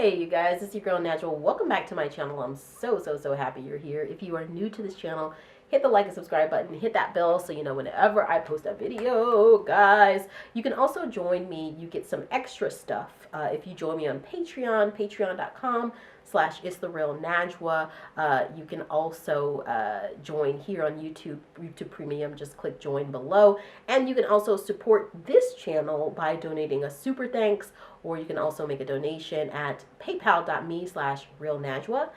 Hey you guys, it's your girl Natural. Welcome back to my channel. I'm so happy you're here. If you are new to this channel, hit the like and subscribe button, hit that bell so you know whenever I post a video, guys. You can also join me. You get some extra stuff if you join me on Patreon, patreon.com/itstherealnajwa. You can also join here on YouTube Premium. Just click join below, and you can also support this channel by donating a super thanks, or you can also make a donation at paypal.me/realnajwa.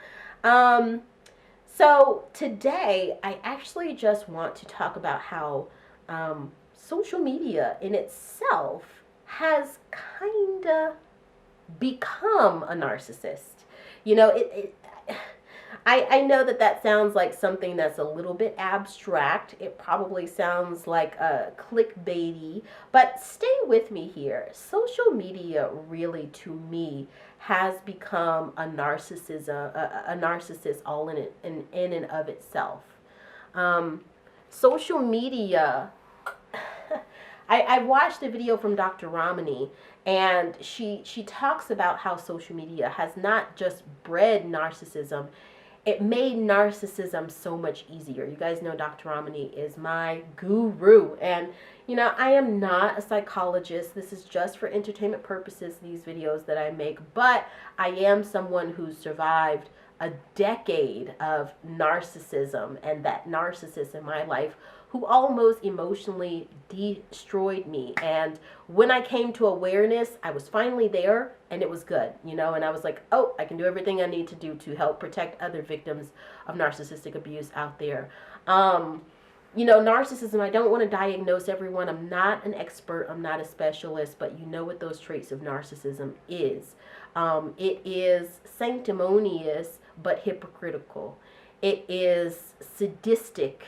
So today I actually just want to talk about how social media in itself has kind of become a narcissist. You know, I know that sounds like something that's a little bit abstract. It probably sounds like clickbaity, but stay with me here. Social media really, to me, has become a narcissist all in and of itself. Social media. I watched a video from Dr. Ramani, and she talks about how social media has not just bred narcissism, it made narcissism so much easier. You guys know Dr. Ramani is my guru, and you know, I am not a psychologist. This is just for entertainment purposes, these videos that I make, but I am someone who survived a decade of narcissism, and that narcissist in my life who almost emotionally destroyed me. And when I came to awareness, I was finally there, and it was good, you know, and I was like, oh, I can do everything I need to do to help protect other victims of narcissistic abuse out there. You know, narcissism, I don't want to diagnose everyone. I'm not an expert. I'm not a specialist, but you know what those traits of narcissism is. It is sanctimonious, but hypocritical. It is sadistic.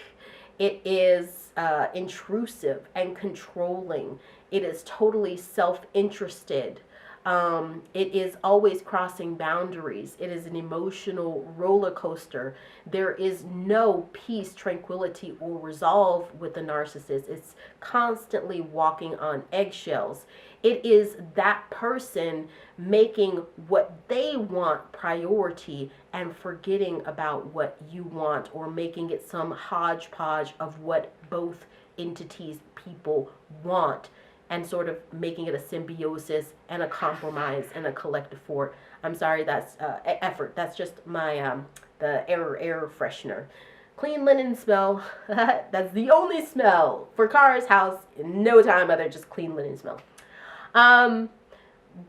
It is intrusive and controlling. It is totally self-interested. It is always crossing boundaries. It is an emotional roller coaster. There is no peace, tranquility, or resolve with the narcissist. It's constantly walking on eggshells. It is that person making what they want priority and forgetting about what you want, or making it some hodgepodge of what both entities, people want, and sort of making it a symbiosis and a compromise and a collective fort. I'm sorry, that's effort. That's just my the air freshener. Clean linen smell. That's the only smell for Kara's house. In no time other, just clean linen smell.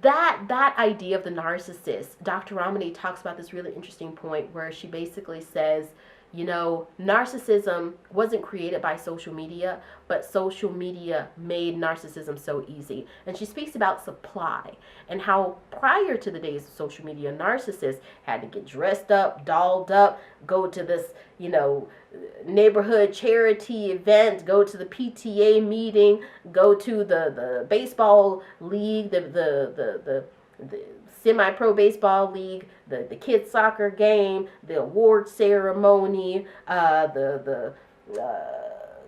That idea of the narcissist, Dr. Ramani talks about this really interesting point where she basically says, you know, narcissism wasn't created by social media, but social media made narcissism so easy. And she speaks about supply and how prior to the days of social media, narcissists had to get dressed up, dolled up, go to this, you know, neighborhood charity event, go to the PTA meeting, go to the baseball league, the semi-pro baseball league, the kids soccer game, the award ceremony, the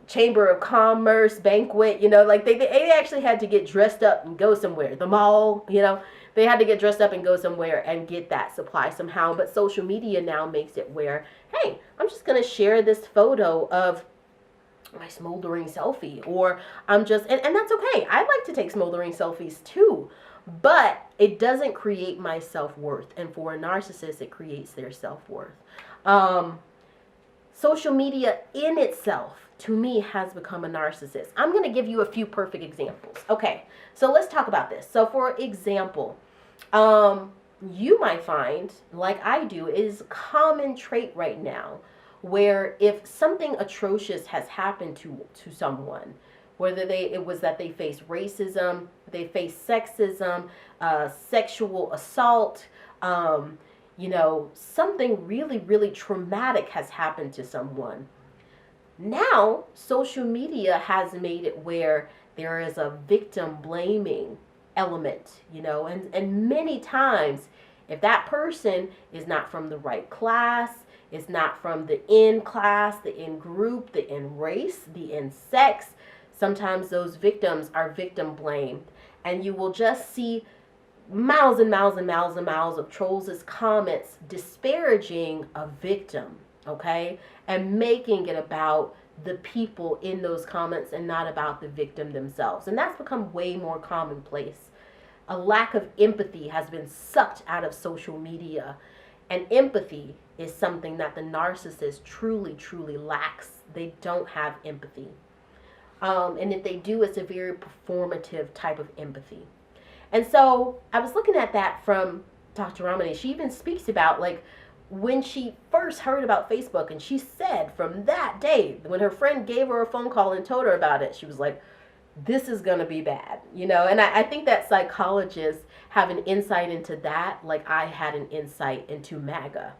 Chamber of Commerce banquet, you know, like they actually had to get dressed up and go somewhere. The mall, you know, they had to get dressed up and go somewhere and get that supply somehow. But social media now makes it where, hey, I'm just going to share this photo of my smoldering selfie, or I'm just, and that's okay. I like to take smoldering selfies too. But it doesn't create my self-worth. And for a narcissist, it creates their self-worth. Social media in itself, to me, has become a narcissist. I'm going to give you a few perfect examples. Okay, so let's talk about this. So for example, you might find, like I do, it is a common trait right now, where if something atrocious has happened to someone, whether it was that they face racism, they face sexism, sexual assault, you know, something really traumatic has happened to someone. Now, social media has made it where there is a victim blaming element, you know, and many times, if that person is not from the right class, is not from the in class, the in group, the in race, the in sex, sometimes those victims are victim blamed, and you will just see miles and miles and miles and miles of trolls' comments disparaging a victim, okay? And making it about the people in those comments and not about the victim themselves. And that's become way more commonplace. A lack of empathy has been sucked out of social media. And empathy is something that the narcissist truly, truly lacks. They don't have empathy. And if they do, it's a very performative type of empathy. And so I was looking at that from Dr. Ramani. She even speaks about, like, when she first heard about Facebook, and she said from that day, when her friend gave her a phone call and told her about it, she was like, this is going to be bad, you know? And I think that psychologists have an insight into that, like I had an insight into MAGA.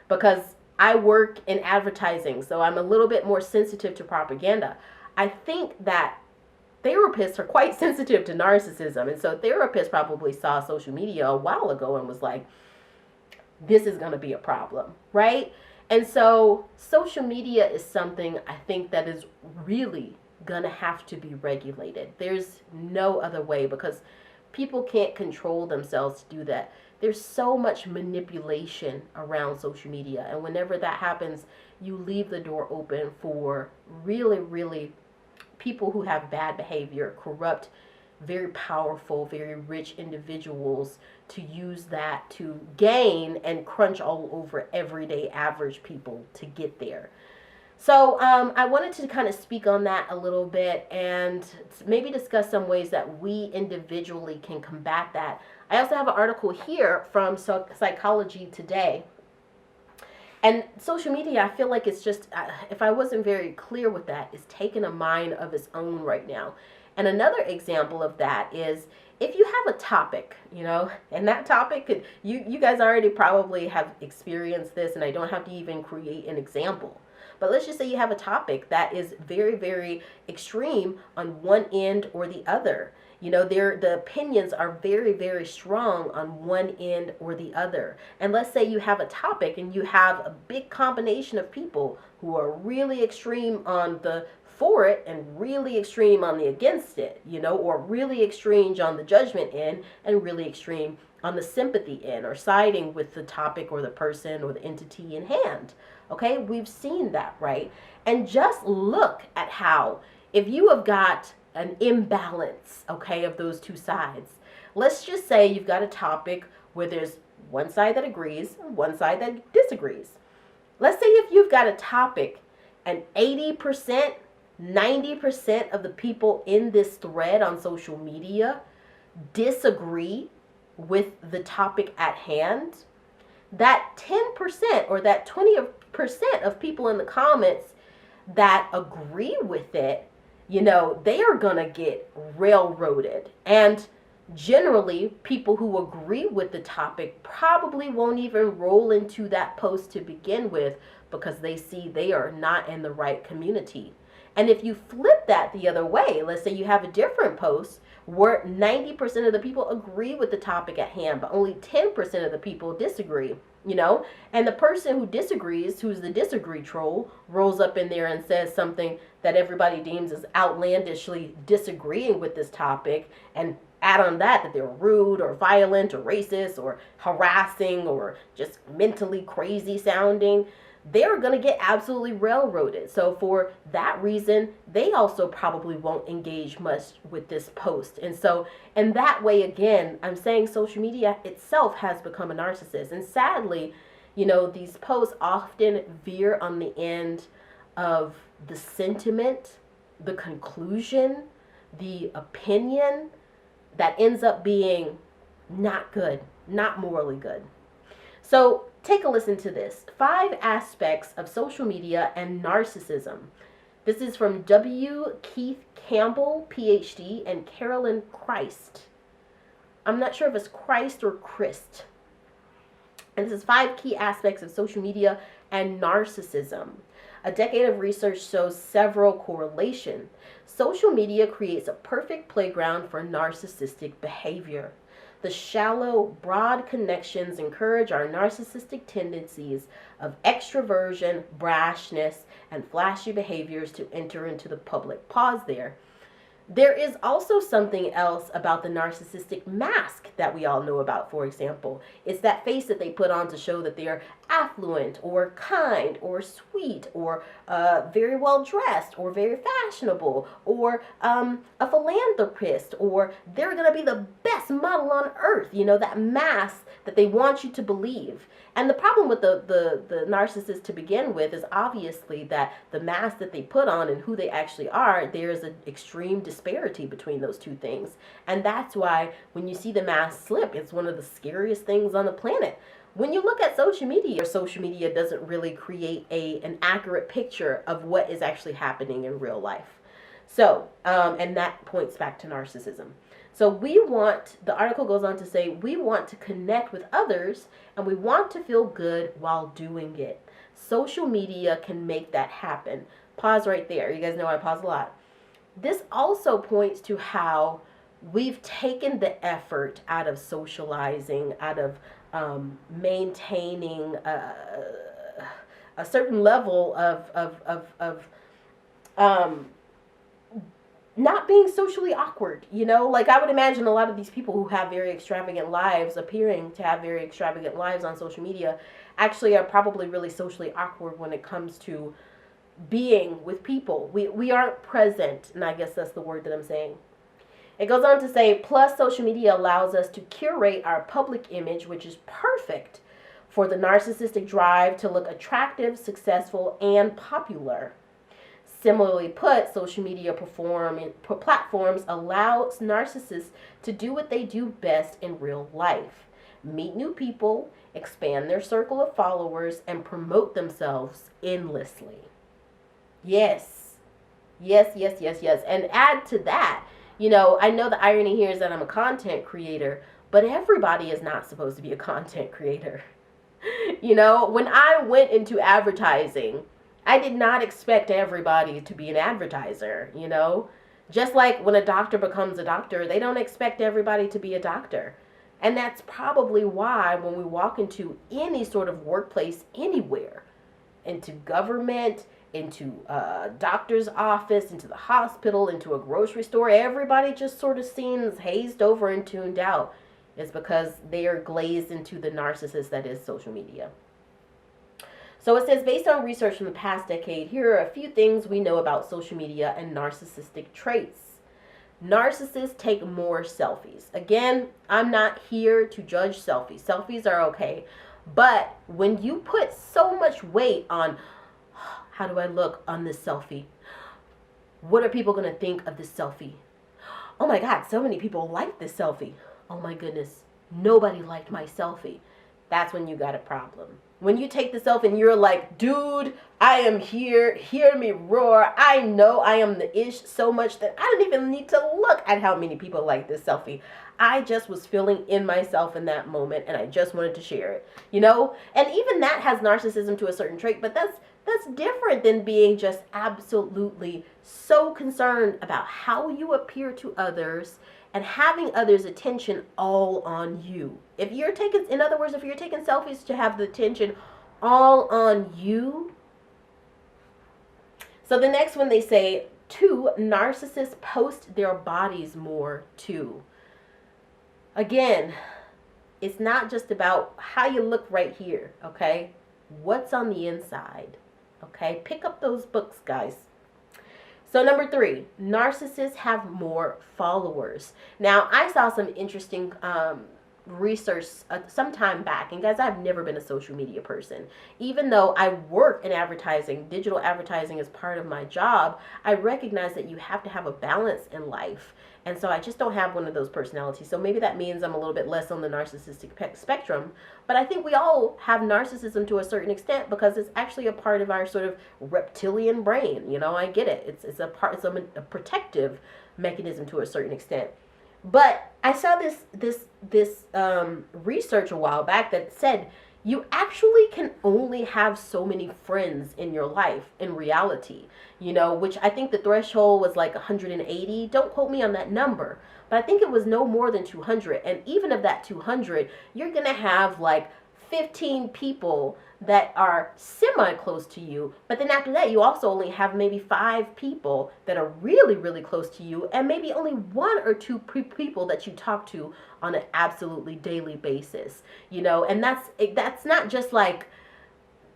Because I work in advertising, so I'm a little bit more sensitive to propaganda. I think that therapists are quite sensitive to narcissism. And so therapists probably saw social media a while ago and was like, this is going to be a problem, right? And so social media is something I think that is really going to have to be regulated. There's no other way, because people can't control themselves to do that. There's so much manipulation around social media. And whenever that happens, you leave the door open for really, really people who have bad behavior, corrupt, very powerful, very rich individuals to use that to gain and crunch all over everyday average people to get there. So I wanted to kind of speak on that a little bit and maybe discuss some ways that we individually can combat that. I also have an article here from Psychology Today. And social media, I feel like it's just, if I wasn't very clear with that, it's taken a mind of its own right now. And another example of that is if you have a topic, you know, and that topic could, you guys already probably have experienced this, and I don't have to even create an example. But let's just say you have a topic that is very, very extreme on one end or the other. You know, the opinions are very, very strong on one end or the other. And let's say you have a topic and you have a big combination of people who are really extreme on the for it and really extreme on the against it, you know, or really extreme on the judgment end and really extreme on the sympathy end, or siding with the topic or the person or the entity in hand. Okay, we've seen that, right? And just look at how, if you have got an imbalance, okay, of those two sides. Let's just say you've got a topic where there's one side that agrees and one side that disagrees. Let's say if you've got a topic and 80%, 90% of the people in this thread on social media disagree with the topic at hand, that 10% or that 20% of people in the comments that agree with it, you know, they are going to get railroaded. And generally, people who agree with the topic probably won't even roll into that post to begin with, because they see they are not in the right community. And if you flip that the other way, let's say you have a different post where 90% of the people agree with the topic at hand, but only 10% of the people disagree, you know, and the person who disagrees, who's the disagree troll, rolls up in there and says something that everybody deems as outlandishly disagreeing with this topic, and add on that they're rude or violent or racist or harassing or just mentally crazy sounding, they're going to get absolutely railroaded. So for that reason, they also probably won't engage much with this post. And so in that way, again, I'm saying social media itself has become a narcissist. And sadly, you know, these posts often veer on the end of the sentiment, the conclusion, the opinion that ends up being not good, not morally good. So take a listen to this. 5 aspects of social media and narcissism. This is from W. Keith Campbell, PhD, and Carolyn Christ. I'm not sure if it's Christ or Christ. And this is 5 key aspects of social media and narcissism. A decade of research shows several correlations. Social media creates a perfect playground for narcissistic behavior. The shallow, broad connections encourage our narcissistic tendencies of extroversion, brashness, and flashy behaviors to enter into the public. Pause there. There is also something else about the narcissistic mask that we all know about, for example. It's that face that they put on to show that they are affluent or kind or sweet or very well dressed or very fashionable or a philanthropist, or they're going to be the best model on earth. You know, that mask that they want you to believe. And the problem with the narcissist to begin with is obviously that the mask that they put on and who they actually are, there's an extreme disparity between those two things. And that's why when you see the mask slip, it's one of the scariest things on the planet. When you look at social media doesn't really create an accurate picture of what is actually happening in real life. So, and that points back to narcissism. So the article goes on to say, we want to connect with others and we want to feel good while doing it. Social media can make that happen. Pause right there. You guys know I pause a lot. This also points to how we've taken the effort out of socializing, out of maintaining a certain level of not being socially awkward, you know? Like, I would imagine a lot of these people who have very extravagant lives, appearing to have very extravagant lives on social media, actually are probably really socially awkward when it comes to being with people. We aren't present, and I guess that's the word that I'm saying. It goes on to say, plus social media allows us to curate our public image, which is perfect for the narcissistic drive to look attractive, successful, and popular. Similarly put, social media platforms allow narcissists to do what they do best in real life. Meet new people, expand their circle of followers, and promote themselves endlessly. Yes. Yes, yes, yes, yes. And add to that, you know, I know the irony here is that I'm a content creator, but everybody is not supposed to be a content creator. You know, when I went into advertising, I did not expect everybody to be an advertiser, you know? Just like when a doctor becomes a doctor, they don't expect everybody to be a doctor. And that's probably why when we walk into any sort of workplace anywhere, into government, into a doctor's office, into the hospital, into a grocery store, everybody just sort of seems hazed over and tuned out. It's because they are glazed into the narcissist that is social media. So it says, based on research from the past decade, here are a few things we know about social media and narcissistic traits. Narcissists take more selfies. Again, I'm not here to judge selfies. Selfies are okay. But when you put so much weight on, how do I look on this selfie? What are people going to think of this selfie? Oh my God, so many people like this selfie. Oh my goodness, nobody liked my selfie. That's when you got a problem. When you take the selfie and you're like, dude, I am here, hear me roar. I know I am the ish so much that I don't even need to look at how many people like this selfie. I just was feeling in myself in that moment and I just wanted to share it, you know? And even that has narcissism to a certain trait, but that's different than being just absolutely so concerned about how you appear to others and having others' attention all on you. If you're taking, in other words, if you're taking selfies to have the attention all on you. So the next one they say, 2, narcissists post their bodies more too. Again, it's not just about how you look right here, okay? What's on the inside, okay? Pick up those books, guys. So number 3, narcissists have more followers. Now, I saw some interesting research some time back, and guys, I've never been a social media person. Even though I work in advertising, digital advertising is part of my job, I recognize that you have to have a balance in life. And so I just don't have one of those personalities. So maybe that means I'm a little bit less on the narcissistic spectrum. But I think we all have narcissism to a certain extent because it's actually a part of our sort of reptilian brain. You know, I get it. It's a protective mechanism to a certain extent. But I saw this research a while back that said you actually can only have so many friends in your life in reality, you know, which I think the threshold was like 180. Don't quote me on that number, but I think it was no more than 200. And even of that 200, you're going to have like 15 people that are semi-close to you, but then after that you also only have maybe 5 people that are really, really close to you, and maybe only 1 or 2 people that you talk to on an absolutely daily basis, you know. And that's not just like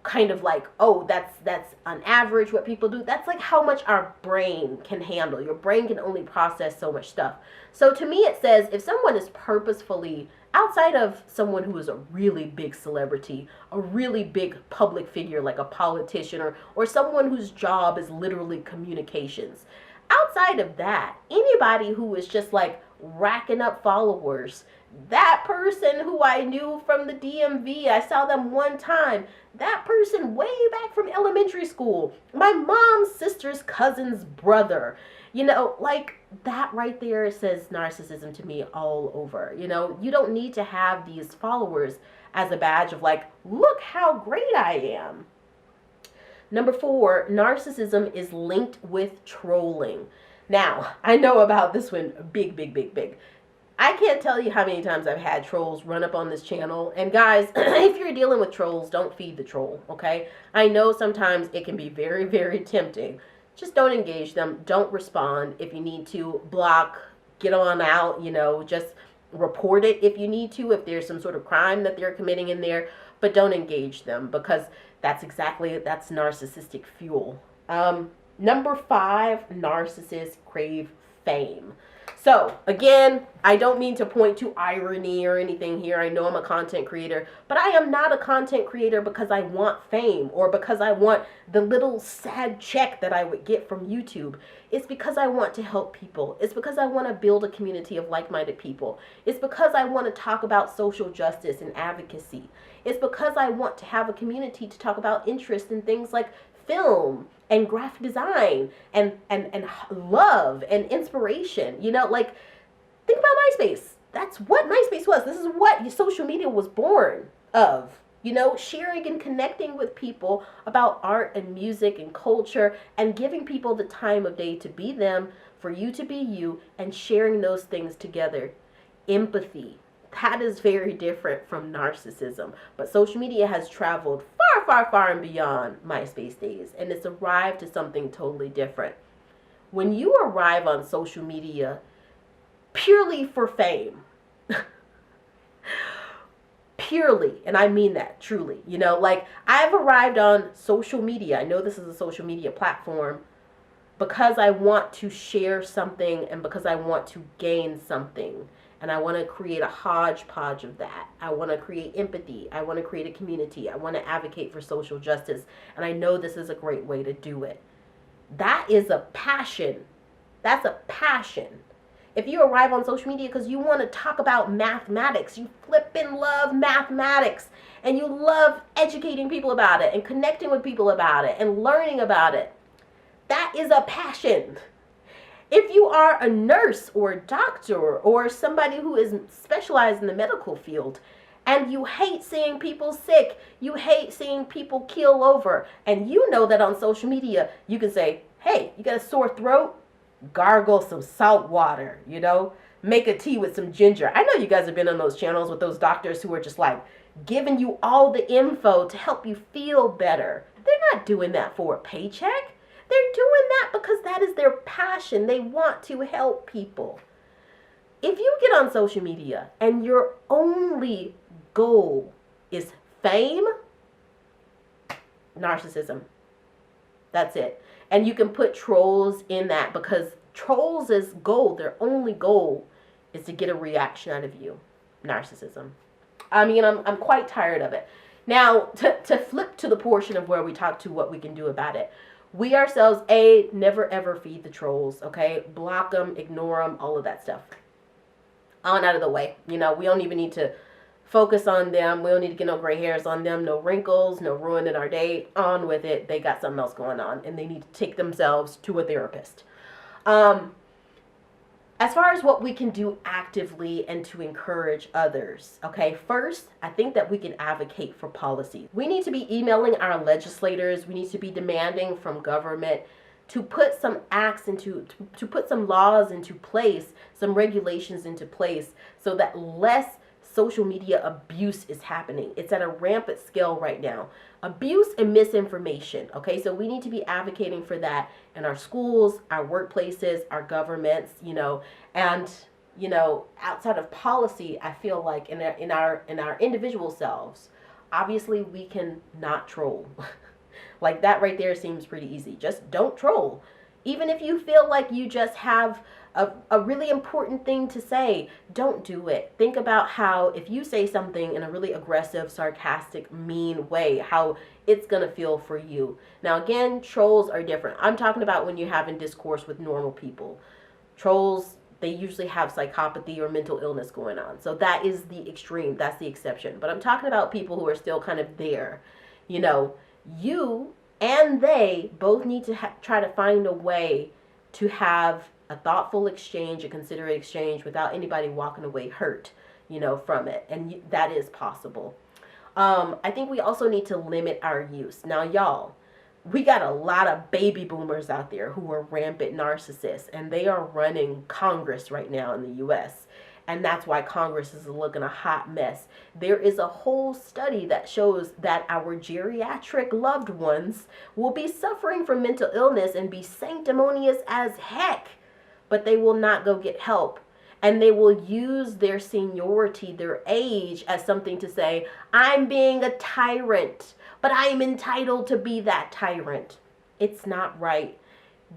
kind of like, oh, that's on average what people do. That's like how much our brain can handle. Your brain can only process so much stuff. So to me it says, if someone is purposefully, outside of someone who is a really big celebrity, a really big public figure like a politician, or someone whose job is literally communications, outside of that, anybody who is just like racking up followers, that person who I knew from the DMV, I saw them one time, that person way back from elementary school, my mom's sister's cousin's brother, you know, like that right there says narcissism to me all over. You know, you don't need to have these followers as a badge of like, look how great I am. Number 4, narcissism is linked with trolling. Now, I know about this one big, big, big, big. I can't tell you how many times I've had trolls run up on this channel. And guys, if you're dealing with trolls, don't feed the troll, okay? I know sometimes it can be very, very tempting. Just don't engage them. Don't respond. If you need to, block, get on out, you know, just report it if you need to, if there's some sort of crime that they're committing in there. But don't engage them, because that's narcissistic fuel. Number 5, narcissists crave fame. So, again, I don't mean to point to irony or anything here. I know I'm a content creator, but I am not a content creator because I want fame or because I want the little sad check that I would get from YouTube. It's because I want to help people. It's because I want to build a community of like-minded people. It's because I want to talk about social justice and advocacy. It's because I want to have a community to talk about interest in things like film and graphic design and love and inspiration. You know, like, think about MySpace. That's what MySpace was. This is what social media was born of. You know, sharing and connecting with people about art and music and culture, and giving people the time of day to be them, for you to be you, and sharing those things together. Empathy. That is very different from narcissism. But social media has traveled far, far, far and beyond MySpace days, and it's arrived to something totally different. When you arrive on social media purely for fame, purely, and I mean that truly, you know, like, I've arrived on social media, I know this is a social media platform, because I want to share something and because I want to gain something. And I want to create a hodgepodge of that. I want to create empathy. I want to create a community. I want to advocate for social justice. And I know this is a great way to do it. That is a passion. That's a passion. If you arrive on social media because you want to talk about mathematics, you flippin' love mathematics, and you love educating people about it and connecting with people about it and learning about it, that is a passion. If you are a nurse or a doctor or somebody who is specialized in the medical field, and you hate seeing people sick, you hate seeing people keel over, and you know that on social media you can say, hey, you got a sore throat? Gargle some salt water, you know? Make a tea with some ginger. I know you guys have been on those channels with those doctors who are just like giving you all the info to help you feel better. They're not doing that for a paycheck. They're doing that because that is their passion. They want to help people. If you get on social media and your only goal is fame, narcissism. That's it. And you can put trolls in that, because trolls' goal, their only goal, is to get a reaction out of you. Narcissism. I mean, I'm quite tired of it. Now, to flip to the portion of where we talk to what we can do about it. We ourselves, never ever feed the trolls, okay? Block them, ignore them, all of that stuff. On out of the way. You know, we don't even need to focus on them. We don't need to get no gray hairs on them, no wrinkles, no ruining our day. On with it. They got something else going on, and they need to take themselves to a therapist. As far as what we can do actively and to encourage others, okay, first, I think that we can advocate for policy. We need to be emailing our legislators. We need to be demanding from government to put some acts into, to put some laws into place, some regulations into place, so that less social media abuse is happening. It's at a rampant scale right now. Abuse and misinformation. Okay, so we need to be advocating for that in our schools, our workplaces, our governments, and outside of policy, I feel like in our individual selves, obviously we can not troll. Like that right there seems pretty easy. Just don't troll. Even if you feel like you just have a really important thing to say, don't do it. Think about how if you say something in a really aggressive, sarcastic, mean way, how it's going to feel for you. Now, again, trolls are different. I'm talking about when you're having discourse with normal people. Trolls, they usually have psychopathy or mental illness going on. So that is the extreme. That's the exception. But I'm talking about people who are still kind of there. You and they both need to try to find a way to have a thoughtful exchange, a considerate exchange without anybody walking away hurt, from it. And that is possible. I think we also need to limit our use. Now, y'all, we got a lot of baby boomers out there who are rampant narcissists, and they are running Congress right now in the U.S., and that's why Congress is looking a hot mess. There is a whole study that shows that our geriatric loved ones will be suffering from mental illness and be sanctimonious as heck, but they will not go get help. And they will use their seniority, their age, as something to say, I'm being a tyrant, but I am entitled to be that tyrant. It's not right.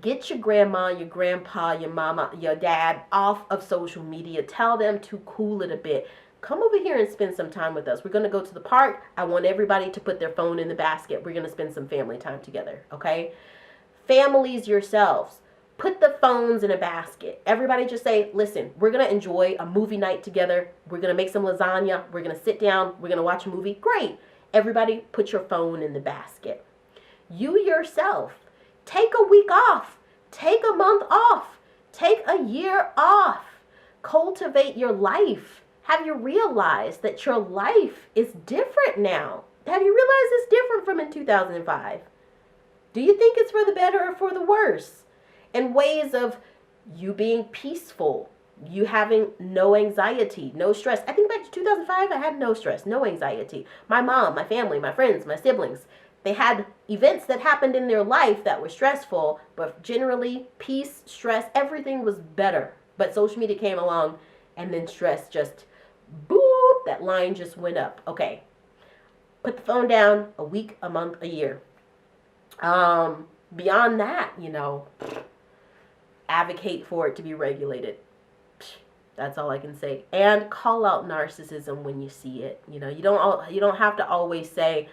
Get your grandma, your grandpa, your mama, your dad off of social media. Tell them to cool it a bit. Come over here and spend some time with us. We're going to go to the park. I want everybody to put their phone in the basket. We're going to spend some family time together, okay? Families yourselves, put the phones in a basket. Everybody just say, listen, we're going to enjoy a movie night together. We're going to make some lasagna. We're going to sit down. We're going to watch a movie. Great. Everybody put your phone in the basket. You yourself, take a week off. Take a month off. Take a year off. Cultivate your life. Have you realized that your life is different now? Have you realized it's different from in 2005? Do you think it's for the better or for the worse? In ways of you being peaceful, you having no anxiety, no stress. I think back to 2005, I had no stress, no anxiety. My mom, my family, my friends, my siblings, they had events that happened in their life that were stressful, but generally peace, stress, everything was better. But social media came along and then stress just, boop, that line just went up. Okay, put the phone down a week, a month, a year. Beyond that, advocate for it to be regulated. That's all I can say. And call out narcissism when you see it. You don't have to always say,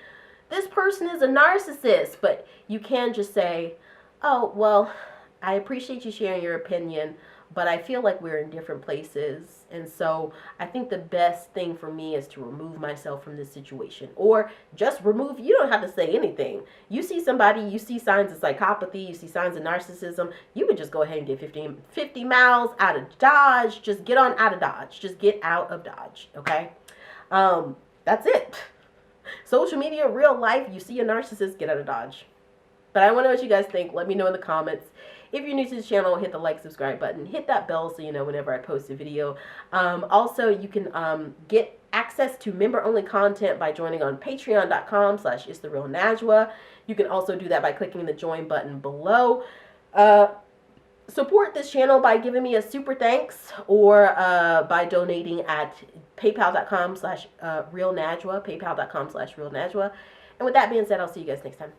this person is a narcissist, but you can just say, oh, well, I appreciate you sharing your opinion, but I feel like we're in different places. And so I think the best thing for me is to remove myself from this situation. Or just remove, you don't have to say anything. You see somebody, you see signs of psychopathy, you see signs of narcissism, you would just go ahead and get 50 miles out of Dodge. Just get on out of Dodge. Just get out of Dodge, okay? That's it. Social media, real life, you see a narcissist, get out of Dodge. But I want to know what you guys think. Let me know in the comments. If you're new to this channel, hit the like, subscribe button. Hit that bell so you know whenever I post a video. Also, you can get access to member-only content by joining on patreon.com/itstherealnajwa. You can also do that by clicking the join button below. Support this channel by giving me a super thanks or by donating at paypal.com/realnajwa, paypal.com/realnajwa. And with that being said, I'll see you guys next time.